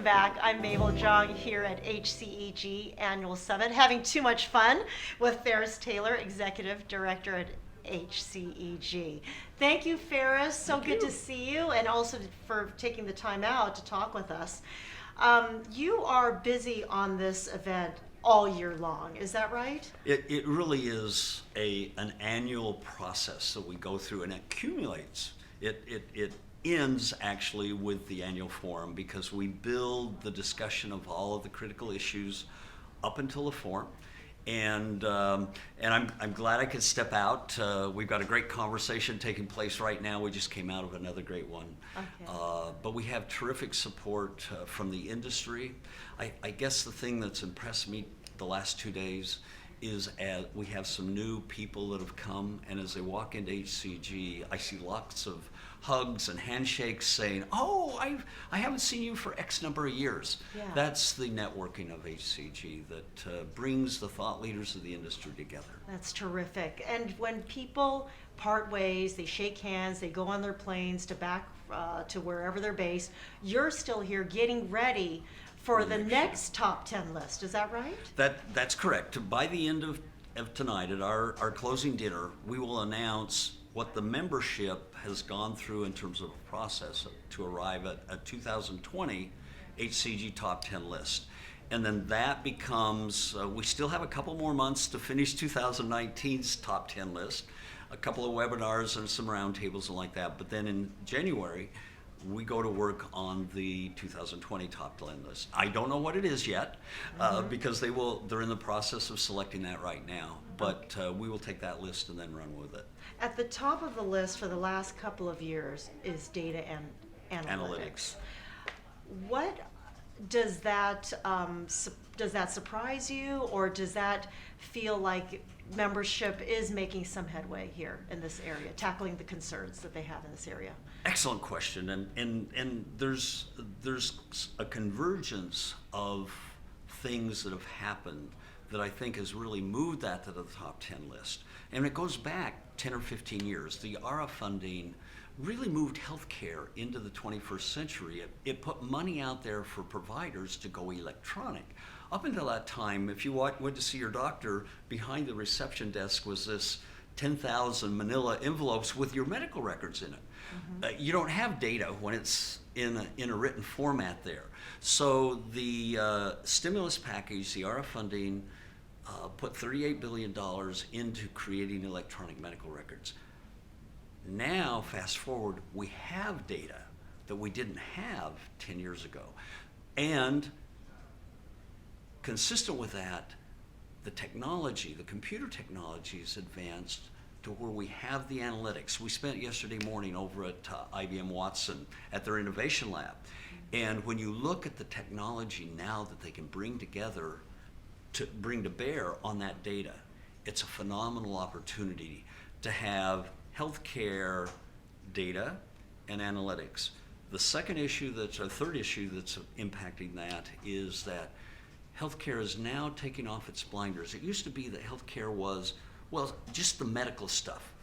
back. I'm Mabel, Jong here at HCEG Annual Summit, having too much fun with Ferris Taylor, Executive Director at HCEG. Thank you, Ferris. So good to see you, and also for taking the time out to talk with us. You are busy on this event all year long, is that right? It really is an annual process that we go through, and it accumulates. It ends actually with the annual forum, because we build the discussion of all of the critical issues up until the forum. And I'm glad I could step out. We've got a great conversation taking place right now. We just came out of another great one. Okay. But we have terrific support from the industry. I guess the thing that's impressed me the last 2 days is we have some new people that have come, and as they walk into HCG, I see lots of hugs and handshakes saying, "Oh, I haven't seen you for X number of years." Yeah. That's the networking of HCG that brings the thought leaders of the industry together. That's terrific. And when people part ways, they shake hands, they go on their planes to back to wherever they're based, you're still here getting ready for the next top 10 list. Is that right? That's correct. By the end of tonight, at our closing dinner, we will announce what the membership has gone through in terms of a process to arrive at a 2020 HCG top 10 list. And then that becomes, we still have a couple more months to finish 2019's top 10 list, a couple of webinars and some roundtables and like that. But then in January, we go to work on the 2020 top 10 list. I don't know what it is yet, because they're in the process of selecting that right now. But we will take that list and then run with it. At the top of the list for the last couple of years is data and analytics. What does that surprise you, or does that feel like membership is making some headway here in this area, tackling the concerns that they have in this area? Excellent question, and there's a convergence of things that have happened that I think has really moved that to the top 10 list. And it goes back 10 or 15 years. The ARA funding really moved healthcare into the 21st century. It put money out there for providers to go electronic. Up until that time, if you went to see your doctor, behind the reception desk was this 10,000 manila envelopes with your medical records in it. You don't have data when it's in a written format there. So the stimulus package, the ARA funding, put $38 billion into creating electronic medical records. Now, fast forward, we have data that we didn't have 10 years ago. And consistent with that, the technology, the computer technology is advanced to where we have the analytics. We spent yesterday morning over at IBM Watson at their innovation lab. And when you look at the technology now that they can bring together to bring to bear on that data, it's a phenomenal opportunity to have healthcare data and analytics. The third issue that's impacting that is that healthcare is now taking off its blinders. It used to be that healthcare was, well, just the medical stuff,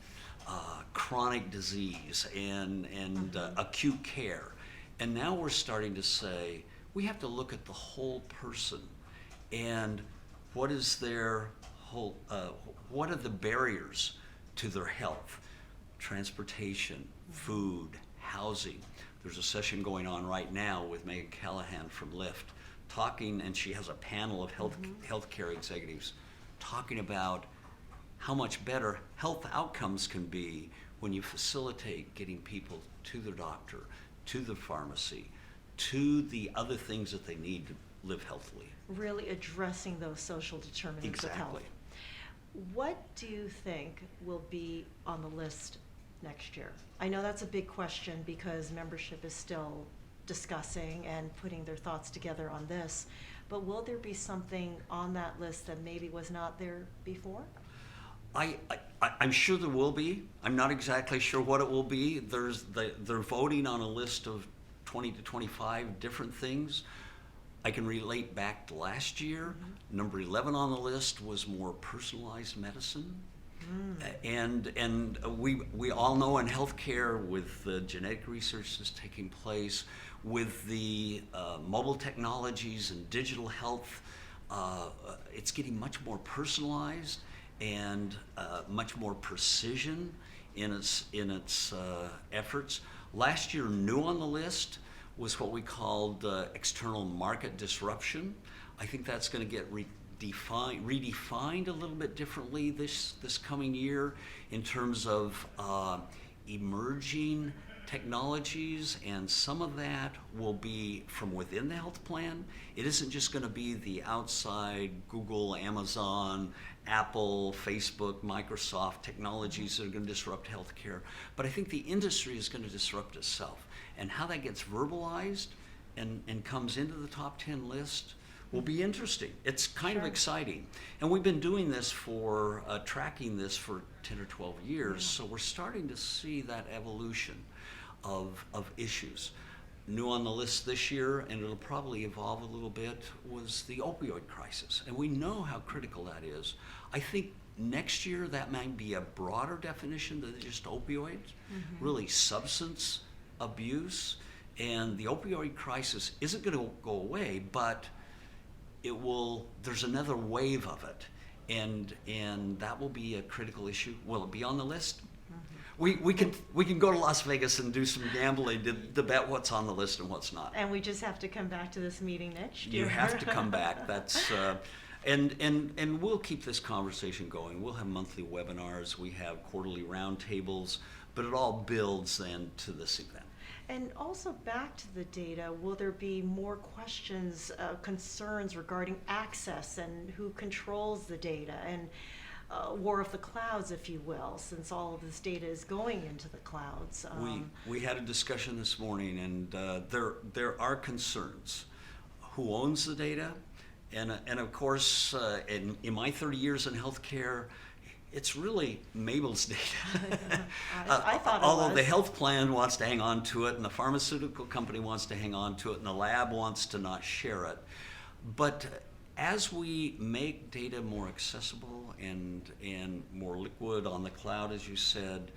chronic disease and acute care. And now we're starting to say, we have to look at the whole person and what is their whole, what are the barriers to their health? Transportation, food, housing. There's a session going on right now with Megan Callahan from Lyft, talking, and she has a panel of healthcare executives talking about how much better health outcomes can be when you facilitate getting people to their doctor, to the pharmacy, to the other things that they need to live healthily. Really addressing those social determinants of health. Exactly. What do you think will be on the list next year? I know that's a big question because membership is still discussing and putting their thoughts together on this, but will there be something on that list that maybe was not there before? I'm sure there will be. I'm not exactly sure what it will be. They're voting on a list of 20 to 25 different things. I can relate back to last year. Number 11 on the list was more personalized medicine. And we all know in healthcare, with the genetic research that's taking place, with the mobile technologies and digital health, it's getting much more personalized and much more precision in its efforts. Last year, new on the list was what we called external market disruption. I think that's going to get redefined a little bit differently this coming year in terms of emerging technologies, and some of that will be from within the health plan. It isn't just going to be the outside Google, Amazon, Apple, Facebook, Microsoft technologies that are going to disrupt healthcare, but I think the industry is going to disrupt itself, and how that gets verbalized and comes into the top 10 list will be interesting. It's kind of exciting. And we've been doing this for, tracking this for 10 or 12 years, so we're starting to see that evolution of issues. New on the list this year, and it'll probably evolve a little bit, was the opioid crisis. And we know how critical that is. I think next year that might be a broader definition than just opioids, really substance abuse. And the opioid crisis isn't going to go away, but there's another wave of it, and that will be a critical issue. Will it be on the list? We can go to Las Vegas and do some gambling to bet what's on the list and what's not. And we just have to come back to this meeting next year. You have to come back. That's and we'll keep this conversation going. We'll have monthly webinars. We have quarterly roundtables, but it all builds then to this event. And also back to the data, will there be more questions, concerns regarding access and who controls the data, and war of the clouds, if you will, since all of this data is going into the clouds? We had a discussion this morning, and there are concerns. Who owns the data? And of course, in my 30 years in healthcare, it's really Mabel's data. I thought it although was. the health plan wants to hang on to it, and the pharmaceutical company wants to hang on to it, and the lab wants to not share it. But as we make data more accessible and more liquid on the cloud, as you said,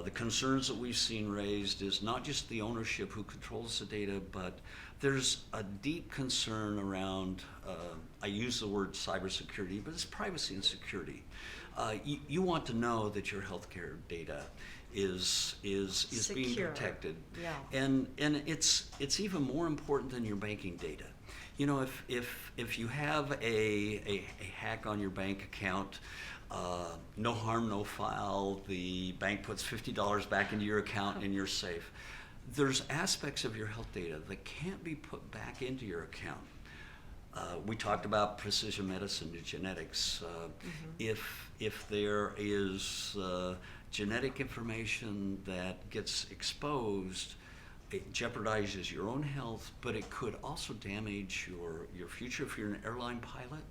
the concerns that we've seen raised is not just the ownership, who controls the data, but there's a deep concern around, I use the word cybersecurity, but it's privacy and security. You want to know that your healthcare data is being protected, and it's even more important than your banking data. You know, if you have a hack on your bank account, no harm, no foul. The bank puts $50 back into your account and you're safe. There's aspects of your health data that can't be put back into your account. We talked about precision medicine and genetics. If there is genetic information that gets exposed, it jeopardizes your own health, but it could also damage your future if you're an airline pilot,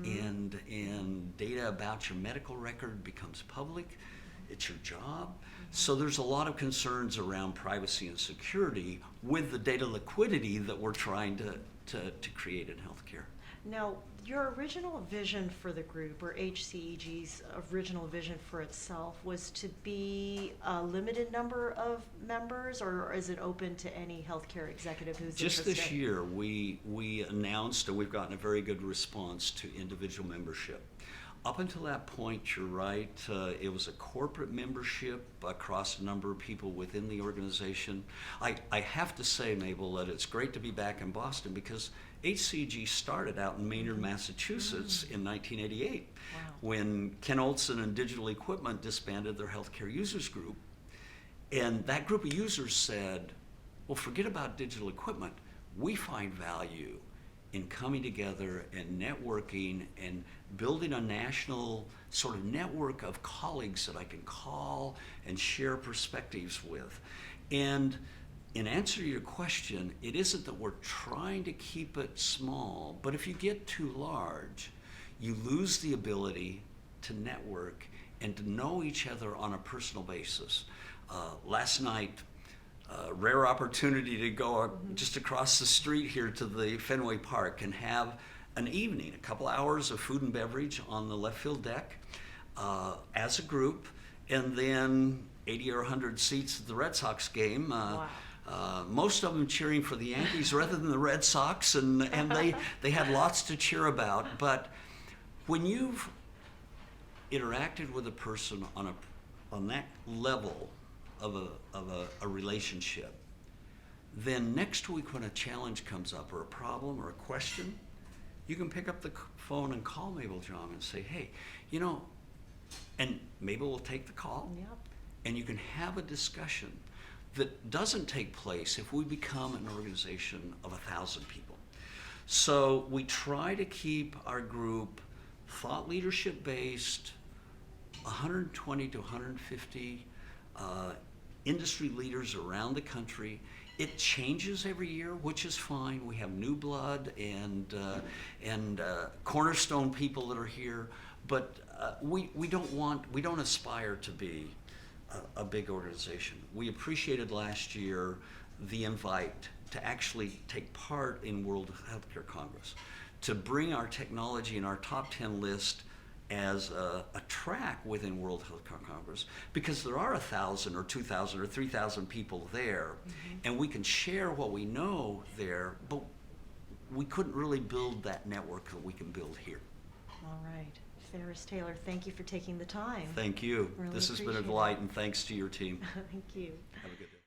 and data about your medical record becomes public. It's your job. So there's a lot of concerns around privacy and security with the data liquidity that we're trying to create in healthcare. Now, your original vision for the group, or HCEG's original vision for itself, was to be a limited number of members, or is it open to any healthcare executive who's Just interested? this year, we announced, and we've gotten a very good response to individual membership. Up until that point, you're right, it was a corporate membership across a number of people within the organization. I have to say, Mabel, that it's great to be back in Boston, because HCEG started out in Maynard, Massachusetts in 1988, when Ken Olson and Digital Equipment disbanded their healthcare users group. And that group of users said, well, forget about digital equipment. We find value in coming together and networking and building a national sort of network of colleagues that I can call and share perspectives with. And in answer to your question, it isn't that we're trying to keep it small, but if you get too large, you lose the ability to network and to know each other on a personal basis. Last night, rare opportunity to go just across the street here to the Fenway Park and have an evening, a couple hours of food and beverage on the left field deck. as a group, and then 80 or 100 seats at the Red Sox game. Wow. Most of them cheering for the Yankees rather than the Red Sox, and they had lots to cheer about. But when you've interacted with a person on that level of a relationship, then next week when a challenge comes up or a problem or a question, you can pick up the phone and call Mabel, Jong, and say, hey, and Mabel will take the call. Yep. And you can have a discussion that doesn't take place if we become an organization of 1,000 people. So we try to keep our group thought leadership based, 120 to 150 industry leaders around the country. It changes every year, which is fine. We have new blood and cornerstone people that are here, but we don't aspire to be a big organization. We appreciated last year the invite to actually take part in World HealthCare Congress, to bring our technology in our top 10 list as a track within World HealthCare Congress, because there are 1,000 or 2,000 or 3,000 people there, and we can share what we know there, but we couldn't really build that network that we can build here. All right. Ferris Taylor, thank you for taking the time. Thank you. Really This has been a appreciate delight, it. and thanks to your team. Thank you. Have a good day.